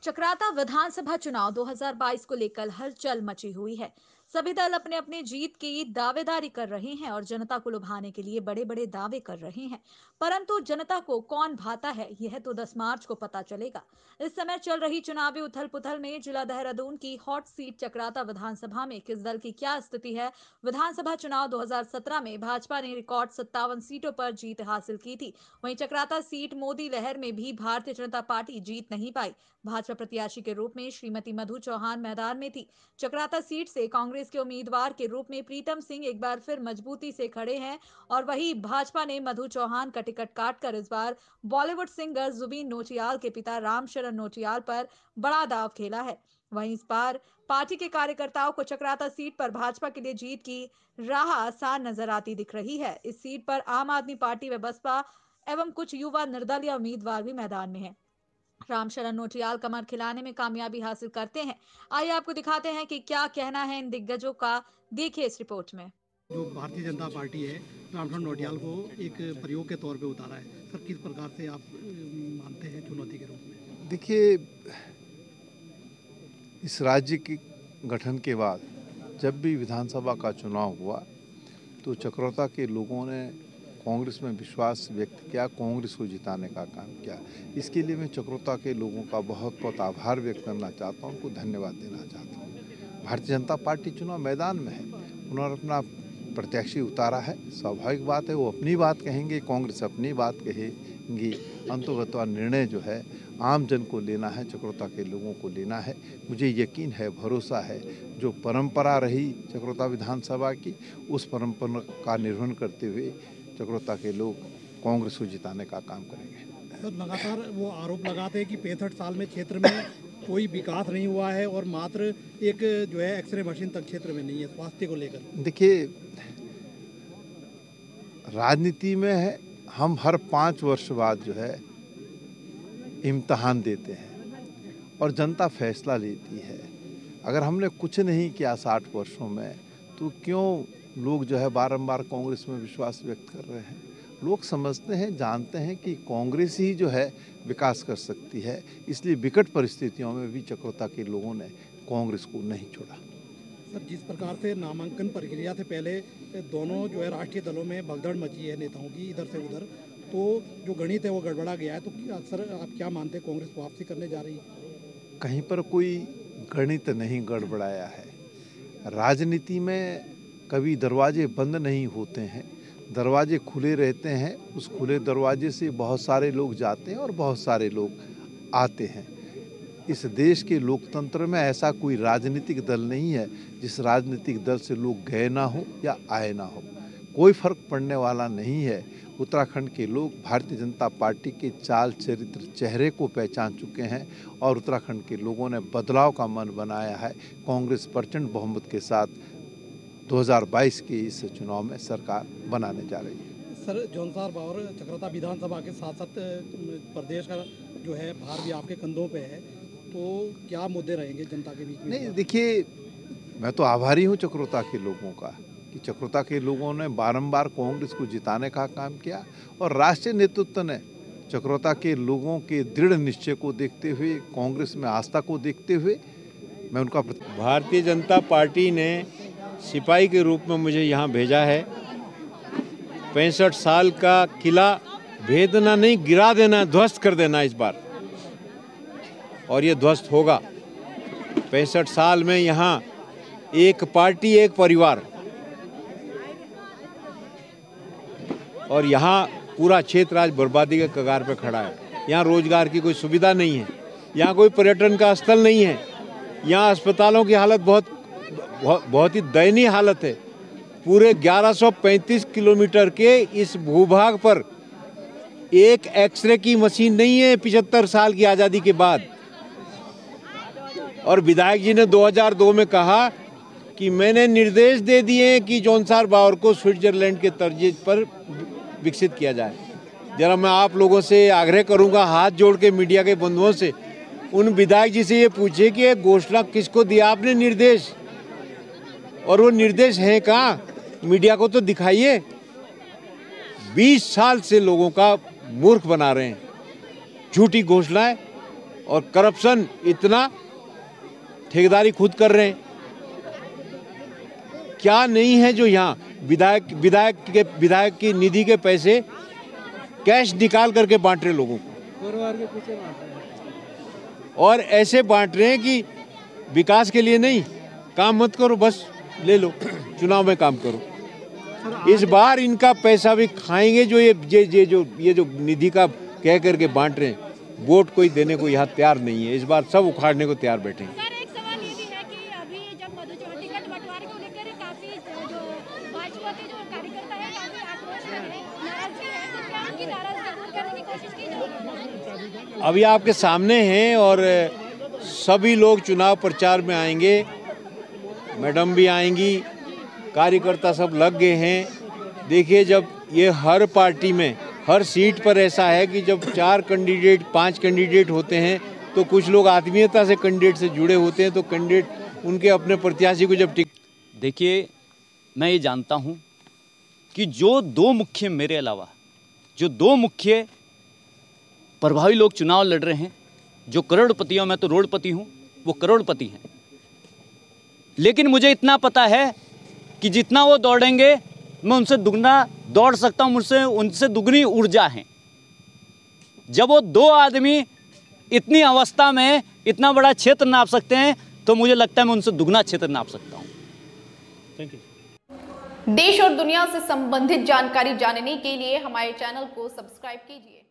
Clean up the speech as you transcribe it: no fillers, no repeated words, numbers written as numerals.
चक्राता विधानसभा चुनाव 2022 को लेकर हलचल मची हुई है। सभी दल अपने अपने जीत की दावेदारी कर रहे हैं और जनता को लुभाने के लिए बड़े बड़े दावे कर रहे हैं। परंतु जनता को कौन भाता है, यह तो 10 मार्च को पता चलेगा। इस समय चल रही चुनावी उथल पुथल में जिला देहरादून की हॉट सीट चक्राता विधानसभा में किस दल की क्या स्थिति है। विधानसभा चुनाव 2017 में भाजपा ने रिकॉर्ड 57 सीटों पर जीत हासिल की थी। वहीं चक्राता सीट मोदी लहर में भी भारतीय जनता पार्टी जीत नहीं पाई। भाजपा प्रत्याशी के रूप में श्रीमती मधु चौहान मैदान में थी। चक्राता सीट से कांग्रेस के उम्मीदवार के रूप में प्रीतम सिंह एक बार फिर मजबूती से खड़े हैं और वहीं भाजपा ने मधु चौहान का टिकट काटकर इस बार बॉलीवुड सिंगर जुबीन नौटियाल के पिता रामशरण नौटियाल पर बड़ा दांव खेला है। वहीं इस बार पार्टी के कार्यकर्ताओं को चक्राता सीट पर भाजपा के लिए जीत की राह आसान नजर आती दिख रही है। इस सीट पर आम आदमी पार्टी व बसपा एवं कुछ युवा निर्दलीय उम्मीदवार भी मैदान में हैं। रामशरण नौटियाल कमर खिलाने में कामयाबी हासिल करते हैं। आइए आपको दिखाते हैं कि क्या कहना है इन दिग्गजों का, देखिए इस रिपोर्ट में। जो भारतीय जनता पार्टी है, रामशरण नौटियाल को एक प्रयोग के तौर पे उतारा है। सर, किस प्रकार से आप मानते हैं चुनौती के रूप में? देखिए, इस राज्य के गठन के बाद जब भी विधानसभा का चुनाव हुआ तो चक्रोता के लोगों ने कांग्रेस में विश्वास व्यक्त किया, कांग्रेस को जिताने का काम किया। इसके लिए मैं चक्रोता के लोगों का बहुत बहुत आभार व्यक्त करना चाहता हूं, उनको धन्यवाद देना चाहता हूं। भारतीय जनता पार्टी चुनाव मैदान में है, उन्होंने अपना प्रत्याशी उतारा है, स्वाभाविक बात है, वो अपनी बात कहेंगे, कांग्रेस अपनी बात कहेंगी। अंततः निर्णय जो है आम जन को लेना है, चक्रोता के लोगों को लेना है। मुझे यकीन है, भरोसा है, जो परंपरा रही चक्रोता विधानसभा की, उस परंपरा का निर्वहन करते हुए चक्रोता के लोग कांग्रेस को जिताने का काम करेंगे। सर, लगातार वो आरोप लगाते हैं कि 65 साल में क्षेत्र में कोई विकास नहीं हुआ है और मात्र एक जो है एक्सरे मशीन तक क्षेत्र में नहीं है स्वास्थ्य को लेकर। देखिए, राजनीति में है, हम हर 5 वर्ष बाद जो है इम्तहान देते हैं और जनता फैसला लेती है। अगर हमने कुछ नहीं किया 60 वर्षों में तो क्यों लोग जो है बारंबार कांग्रेस में विश्वास व्यक्त कर रहे हैं। लोग समझते हैं, जानते हैं कि कांग्रेस ही जो है विकास कर सकती है, इसलिए विकट परिस्थितियों में भी चक्रोता के लोगों ने कांग्रेस को नहीं छोड़ा। सर, जिस प्रकार से नामांकन प्रक्रिया से पहले दोनों जो है राष्ट्रीय दलों में भगदड़ मची है नेताओं की इधर से उधर, तो जो गणित है वो गड़बड़ा गया है, तो सर आप क्या मानते हैं, कांग्रेस वापसी करने जा रही है? कहीं पर कोई गणित नहीं गड़बड़ाया है। राजनीति में कभी दरवाजे बंद नहीं होते हैं, दरवाजे खुले रहते हैं। उस खुले दरवाजे से बहुत सारे लोग जाते हैं और बहुत सारे लोग आते हैं। इस देश के लोकतंत्र में ऐसा कोई राजनीतिक दल नहीं है जिस राजनीतिक दल से लोग गए ना हो या आए ना हो, कोई फर्क पड़ने वाला नहीं है। उत्तराखंड के लोग भारतीय जनता पार्टी के चाल चरित्र चेहरे को पहचान चुके हैं और उत्तराखंड के लोगों ने बदलाव का मन बनाया है। कांग्रेस प्रचंड बहुमत के साथ 2022 के इस चुनाव में सरकार बनाने जा रही है। सर, जौनसार बावर चक्राता विधानसभा के साथ साथ प्रदेश का जो है भार भी आपके कंधों पे है, तो क्या मुद्दे रहेंगे जनता के बीच में? नहीं, देखिए, मैं तो आभारी हूँ चक्रोता के लोगों का कि चक्रोता के लोगों ने बारंबार कांग्रेस को जिताने का काम किया और राष्ट्रीय नेतृत्व ने चक्रोता के लोगों के दृढ़ निश्चय को देखते हुए, कांग्रेस में आस्था को देखते हुए मैं उनका भारतीय जनता पार्टी ने सिपाही के रूप में मुझे यहाँ भेजा है। 65 साल का किला भेदना नहीं, गिरा देना, ध्वस्त कर देना इस बार, और ये ध्वस्त होगा। 65 साल में यहाँ एक पार्टी एक परिवार, और यहाँ पूरा क्षेत्र आज बर्बादी के कगार पे खड़ा है। यहाँ रोजगार की कोई सुविधा नहीं है, यहाँ कोई पर्यटन का स्थल नहीं है, यहाँ अस्पतालों की हालत बहुत ही दयनीय हालत है। पूरे 1135 किलोमीटर के इस भूभाग पर एक एक्सरे की मशीन नहीं है 75 साल की आज़ादी के बाद। और विधायक जी ने 2002 में कहा कि मैंने निर्देश दे दिए कि जौनसार बावर को स्विट्जरलैंड के तर्ज पर विकसित किया जाए। जरा मैं आप लोगों से आग्रह करूंगा, हाथ जोड़ के मीडिया के बंधुओं से, उन विधायक जी से ये पूछे कि ये घोषणा किसको दिया आपने निर्देश, और वो निर्देश हैं कहाँ, मीडिया को तो दिखाइए। 20 साल से लोगों का मूर्ख बना रहे हैं, झूठी घोषणाएं, और करप्शन इतना, ठेकेदारी खुद कर रहे हैं। क्या नहीं है जो यहाँ विधायक की निधि के पैसे कैश निकाल करके बांट रहे लोगों को, परिवार के पीछे बांट रहे हैं। और ऐसे बांट रहे हैं कि विकास के लिए नहीं, काम मत करो, बस ले लो, चुनाव में काम करो। इस बार इनका पैसा भी खाएंगे जो ये जो निधि का कह करके बांट रहे हैं। वोट कोई देने को यहाँ तैयार नहीं है, इस बार सब उखाड़ने को तैयार बैठे हैं। सर, एक सवाल ये भी है कि अभी जब टिकट बंटवारे को लेकर काफी जो भाजपा के जो कार्यकर्ता है काफी आक्रोश में है, नाराजगी है, तो क्या उनकी नाराजगी दूर करने की कोशिश की जाएगी? अभी आपके सामने हैं और सभी लोग चुनाव प्रचार में आएंगे, मैडम भी आएंगी, कार्यकर्ता सब लग गए हैं। देखिए, जब ये हर पार्टी में हर सीट पर ऐसा है कि जब 4 कैंडिडेट 5 कैंडिडेट होते हैं तो कुछ लोग आत्मीयता से कैंडिडेट से जुड़े होते हैं, तो कैंडिडेट उनके अपने प्रत्याशी को जब देखिए, मैं ये जानता हूँ कि जो 2 मुख्य मेरे अलावा जो 2 मुख्य प्रभावी लोग चुनाव लड़ रहे हैं, जो करोड़पति हैं, मैं तो रोडपति हूँ, वो करोड़पति हैं। लेकिन मुझे इतना पता है कि जितना वो दौड़ेंगे मैं उनसे दुगना दौड़ सकता हूँ, मुझसे उनसे दुगनी ऊर्जा है। जब वो 2 आदमी इतनी अवस्था में इतना बड़ा क्षेत्र नाप सकते हैं तो मुझे लगता है मैं उनसे दुगना क्षेत्र नाप सकता हूँ। Thank you. देश और दुनिया से संबंधित जानकारी जानने के लिए हमारे चैनल को सब्सक्राइब कीजिए।